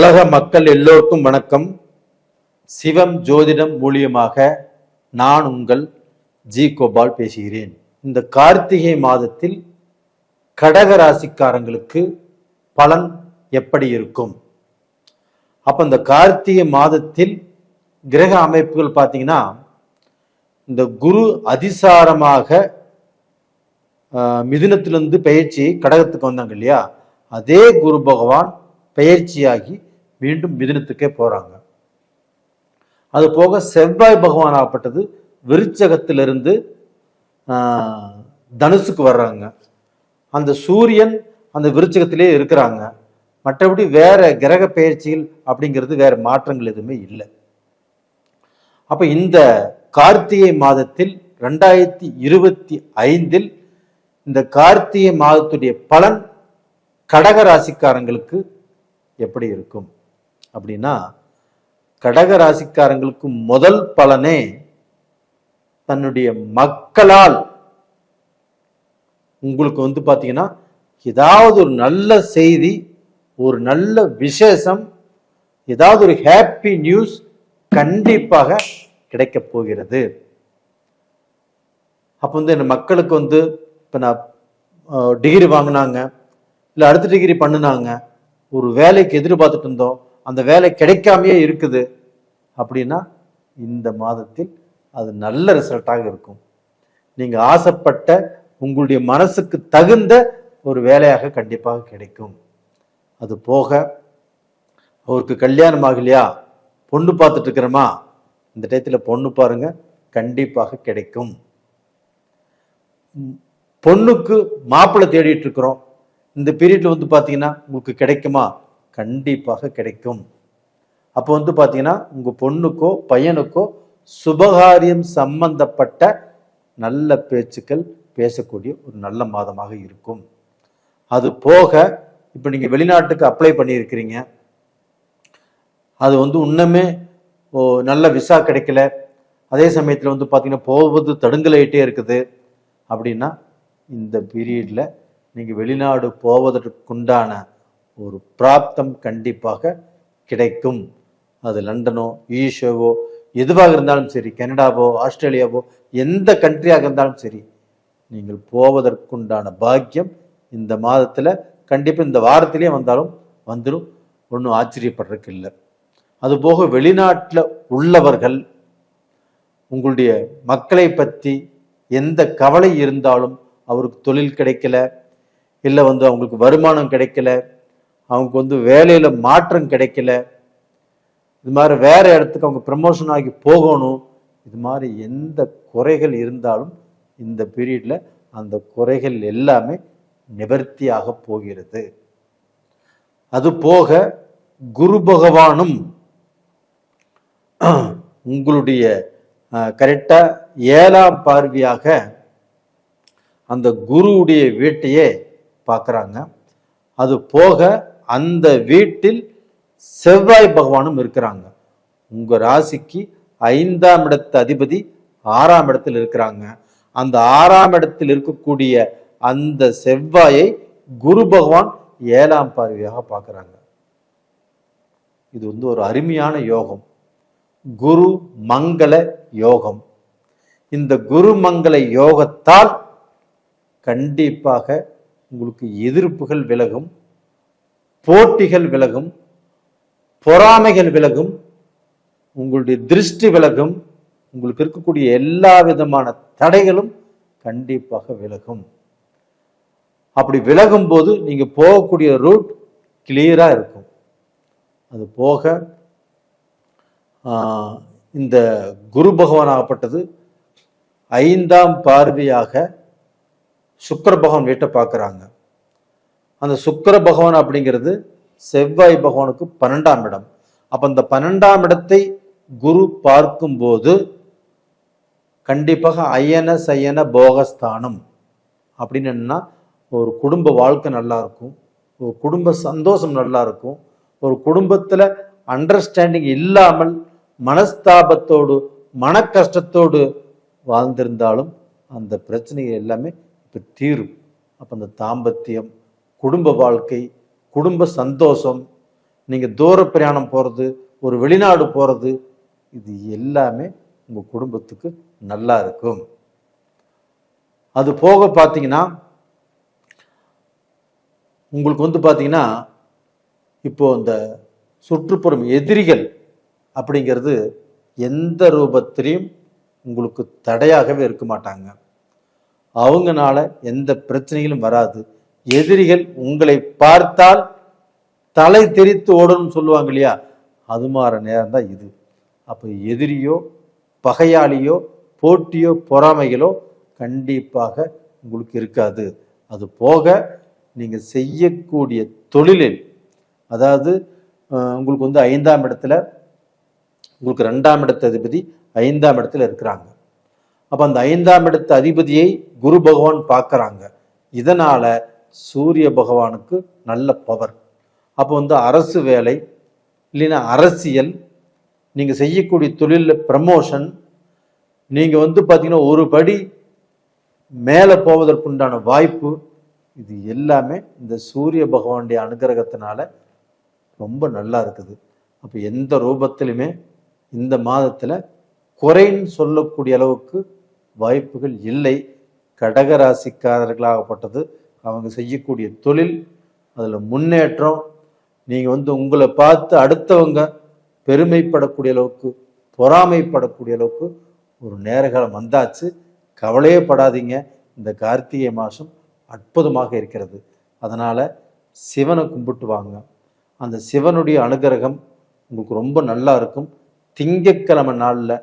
உலக மக்கள் எல்லோருக்கும் வணக்கம். சிவம் ஜோதிடம் மூலியமாக நான் உங்கள் ஜி கோபால் பேசுகிறேன். இந்த கார்த்திகை மாதத்தில் கடக ராசிக்காரங்களுக்கு பலன் எப்படி இருக்கும்? அப்ப இந்த கார்த்திகை மாதத்தில் கிரக அமைப்புகள் பார்த்தீங்கன்னா, இந்த குரு அதிசாரமாக மிதுனத்திலிருந்து பயிற்சி கடகத்துக்கு வந்தாங்க இல்லையா, அதே குரு பகவான் பெயர்ச்சியாகி மீண்டும் மிதுனத்துக்கே போறாங்க. அது போக செவ்வாய் பகவான் ஆகப்பட்டது விருச்சகத்திலிருந்து தனுசுக்கு வர்றாங்க. அந்த சூரியன் அந்த விருச்சகத்திலே இருக்கிறாங்க. மற்றபடி வேற கிரக பெயர்ச்சிகள் அப்படிங்கிறது வேற மாற்றங்கள் எதுவுமே இல்லை. அப்ப இந்த கார்த்திகை மாதத்தில் 2025 இந்த கார்த்திகை மாதத்துடைய பலன் கடக ராசிக்காரங்களுக்கு எப்படி இருக்கும் அப்படின்னா, கடக ராசிக்காரங்களுக்கு முதல் பலனே தன்னுடைய மக்களால் உங்களுக்கு பாத்தீங்கன்னா, ஏதாவது ஒரு நல்ல செய்தி, ஒரு நல்ல விசேஷம், ஏதாவது ஒரு ஹாப்பி நியூஸ் கண்டிப்பாக கிடைக்க போகிறது. அப்ப இந்த மக்களுக்கு இப்ப நான் டிகிரி வாங்கினாங்க, இல்லை அடுத்த டிகிரி பண்ணினாங்க, ஒரு வேலைக்கு எதிர்பார்த்துட்டு இருந்தோம், அந்த வேலை கிடைக்காமையே இருக்குது அப்படின்னா இந்த மாதத்தில் அது நல்ல ரிசல்ட்டாக இருக்கும். நீங்க ஆசைப்பட்ட உங்களுடைய மனசுக்கு தகுந்த ஒரு வேலையாக கண்டிப்பாக கிடைக்கும். அது போக அவருக்கு கல்யாணம் ஆகலையா, பொண்ணு பார்த்துட்டு இருக்கிறோமா, இந்த டயத்தில் பொண்ணு பாருங்க, கண்டிப்பாக கிடைக்கும். பொண்ணுக்கு மாப்பிள்ளை தேடிட்டு இருக்கிறோம், இந்த பீரியட்ல பாத்தீங்கன்னா உங்களுக்கு கிடைக்குமா? கண்டிப்பாக கிடைக்கும். அப்போ பாத்தீங்கன்னா உங்க பொண்ணுக்கோ பையனுக்கோ சுபகாரியம் சம்பந்தப்பட்ட நல்ல பேச்சுக்கள் பேசக்கூடிய ஒரு நல்ல மாதமாக இருக்கும். அது போக இப்ப நீங்க வெளிநாட்டுக்கு அப்ளை பண்ணியிருக்கிறீங்க, அது இன்னுமே நல்ல விசா கிடைக்கல, அதே சமயத்துல பாத்தீங்கன்னா போவது தடுங்கலாயிட்டே இருக்குது அப்படின்னா இந்த பீரியட்ல நீங்க வெளிநாடு போவதற்குண்டான ஒரு பிராப்தம் கண்டிப்பாக கிடைக்கும். அது லண்டனோ யூஎஸ்ஓவோ எதுவாக இருந்தாலும் சரி, கனடாவோ ஆஸ்திரேலியாவோ எந்த கண்ட்ரியாக இருந்தாலும் சரி, நீங்கள் போவதற்குண்டான பாக்கியம் இந்த மாதத்துல கண்டிப்பா இந்த வாரத்திலே வந்தாலும் வந்துடும். ஒன்றும் ஆச்சரியப்படுறதுக்கு இல்லை. அது போக வெளிநாட்டில் உள்ளவர்கள் உங்களுடைய மக்களை பற்றி எந்த கவலை இருந்தாலும், அவருக்கு தொழில் கிடைக்கல, இல்லை அவங்களுக்கு வருமானம் கிடைக்கல, அவங்க வேலையில மாற்றம் கிடைக்கல, இது மாதிரி வேற இடத்துக்கு அவங்க ப்ரமோஷன் ஆகி போகணும், இது மாதிரி எந்த குறைகள் இருந்தாலும் இந்த பீரியட்ல அந்த குறைகள் எல்லாமே நிவர்த்தியாக போகிறது. அது போக குரு பகவானும் உங்களுடைய கரெக்டா 7ஆம் பார்வையாக அந்த குருவுடைய வீட்டையே பார்க்கறாங்க. அது போக அந்த வீட்டில் செவ்வாய் பகவானும் இருக்கிறாங்க. உங்க ராசிக்கு 5ஆம் இடத்து அதிபதி 6ஆம் இடத்தில் இருக்கிறாங்க. அந்த 6ஆம் இடத்தில் இருக்கக்கூடிய அந்த செவ்வாயை குரு பகவான் 7ஆம் பார்வையாக பார்க்கறாங்க. இது ஒரு அருமையான யோகம், குரு மங்கள யோகம். இந்த குரு மங்கள யோகத்தால் கண்டிப்பாக உங்களுக்கு எதிர்ப்புகள் விலகும், போட்டிகள் விலகும், பொறாமைகள் விலகும், உங்களுடைய திருஷ்டி விலகும், உங்களுக்கு இருக்கக்கூடிய எல்லா விதமான தடைகளும் கண்டிப்பாக விலகும். அப்படி விலகும் போது நீங்க போகக்கூடிய ரூட் கிளியரா இருக்கும். அது போக இந்த குரு பகவான் ஆகப்பட்டது 5ஆம் பார்வையாக சுக்கிர பகவான் வீட்டை பார்க்கறாங்க. அந்த சுக்கிர பகவான் அப்படிங்கிறது செவ்வாய் பகவானுக்கு 12ஆம் இடம். அப்ப அந்த 12ஆம் இடத்தை குரு பார்க்கும் போது கண்டிப்பாக அயன சயன போகஸ்தானம் அப்படின்னு என்னன்னா, ஒரு குடும்ப வாழ்க்கை நல்லா இருக்கும், ஒரு குடும்ப சந்தோஷம் நல்லா இருக்கும். ஒரு குடும்பத்துல அண்டர்ஸ்டாண்டிங் இல்லாமல் மனஸ்தாபத்தோடு மன கஷ்டத்தோடு வாழ்ந்திருந்தாலும் அந்த பிரச்சனைகள் எல்லாமே இப்ப தீரும். அப்ப அந்த தாம்பத்தியம், குடும்ப வாழ்க்கை, குடும்ப சந்தோஷம், நீங்கள் தூர பிரயாணம் போகிறது, ஒரு வெளிநாடு போகிறது, இது எல்லாமே உங்கள் குடும்பத்துக்கு நல்லா இருக்கும். அது போக பார்த்தீங்கன்னா உங்களுக்கு பார்த்தீங்கன்னா இப்போ இந்த சுற்றுப்புறம் எதிரிகள் அப்படிங்கிறது எந்த ரூபத்திலையும் உங்களுக்கு தடையாகவே இருக்க மாட்டாங்க. அவங்கனால எந்த பிரச்சனைகளும் வராது. எதிரிகள் உங்களை பார்த்தால் தலை தெரித்து ஓடணும்னு சொல்லுவாங்க இல்லையா, அது மாதிரி நேரம் தான் இது. அப்போ எதிரியோ பகையாளியோ போட்டியோ பொறாமைகளோ கண்டிப்பாக உங்களுக்கு இருக்காது. அது போக நீங்கள் செய்யக்கூடிய தொழிலில், அதாவது உங்களுக்கு 5ஆம் இடத்துல உங்களுக்கு 2ஆம் இடத்து அதிபதி 5ஆம் இடத்துல இருக்கிறாங்க. அப்போ அந்த 5ஆம் இடத்து அதிபதியை குரு பகவான் பார்க்குறாங்க. இதனால சூரிய பகவானுக்கு நல்ல பவர். அப்போ அரசு வேலை இல்லைன்னா அரசியல், நீங்கள் செய்யக்கூடிய தொழிலில் ப்ரமோஷன், நீங்கள் பார்த்தீங்கன்னா ஒரு படி மேலே போவதற்குண்டான வாய்ப்பு, இது எல்லாமே இந்த சூரிய பகவானுடைய அனுகிரகத்தினால ரொம்ப நல்லா இருக்குது. அப்போ எந்த ரூபத்திலுமே இந்த மாதத்தில் குறைன்னு சொல்லக்கூடிய அளவுக்கு வாய்ப்புகள் இல்லை. கடகராசிக்காரர்களாகப்பட்டது அவங்க செய்யக்கூடிய தொழில், அதில் முன்னேற்றம், நீங்கள் உங்களை பார்த்து அடுத்தவங்க பெருமைப்படக்கூடிய அளவுக்கு, பொறாமைப்படக்கூடிய அளவுக்கு ஒரு நேரகாலம் வந்தாச்சு. கவலையே படாதீங்க. இந்த கார்த்திகை மாதம் அற்புதமாக இருக்கிறது. அதனால் சிவனை கும்பிட்டு வாங்க. அந்த சிவனுடைய அனுகிரகம் உங்களுக்கு ரொம்ப நல்லா இருக்கும். திங்கட்கிழமை நாளில்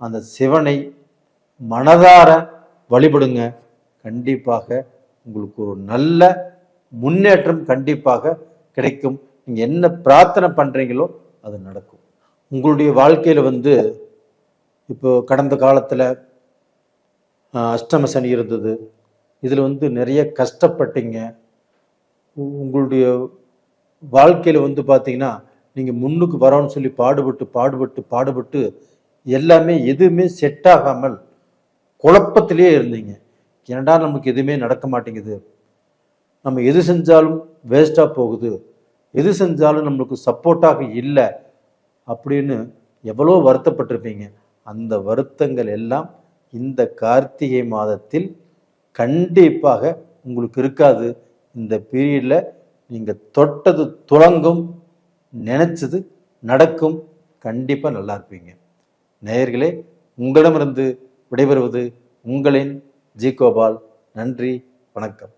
அந்த சிவனை மனதார வழிபடுங்க. கண்டிப்பாக உங்களுக்கு ஒரு நல்ல முன்னேற்றம் கண்டிப்பாக கிடைக்கும். நீங்கள் என்ன பிரார்த்தனை பண்ணுறீங்களோ அது நடக்கும். உங்களுடைய வாழ்க்கையில் இப்போ கடந்த காலத்தில் அஷ்டம சனி இருந்தது. இதில் நிறைய கஷ்டப்பட்டீங்க. உங்களுடைய வாழ்க்கையில் பார்த்தீங்கன்னா நீங்கள் முன்னுக்கு வரோன்னு சொல்லி பாடுபட்டு எல்லாமே எதுவுமே செட் ஆகாமல் குழப்பத்திலே இருந்தீங்க. ஏன்டா நமக்கு எதுவுமே நடக்க மாட்டேங்குது, நம்ம எது செஞ்சாலும் வேஸ்டாக போகுது, எது செஞ்சாலும் நம்மளுக்கு சப்போர்ட்டாக இல்லை அப்படின்னு எவ்வளோ வருத்தப்பட்டிருப்பீங்க. அந்த வருத்தங்கள் எல்லாம் இந்த கார்த்திகை மாதத்தில் கண்டிப்பாக உங்களுக்கு இருக்காது. இந்த பீரியடில் நீங்கள் தொட்டது துளங்கும், நினைச்சது நடக்கும். கண்டிப்பாக நல்லா இருப்பீங்க. நேயர்களே, உங்களிடமிருந்து விடைபெறுவது உங்களின் ஜி கோபால். நன்றி, வணக்கம்.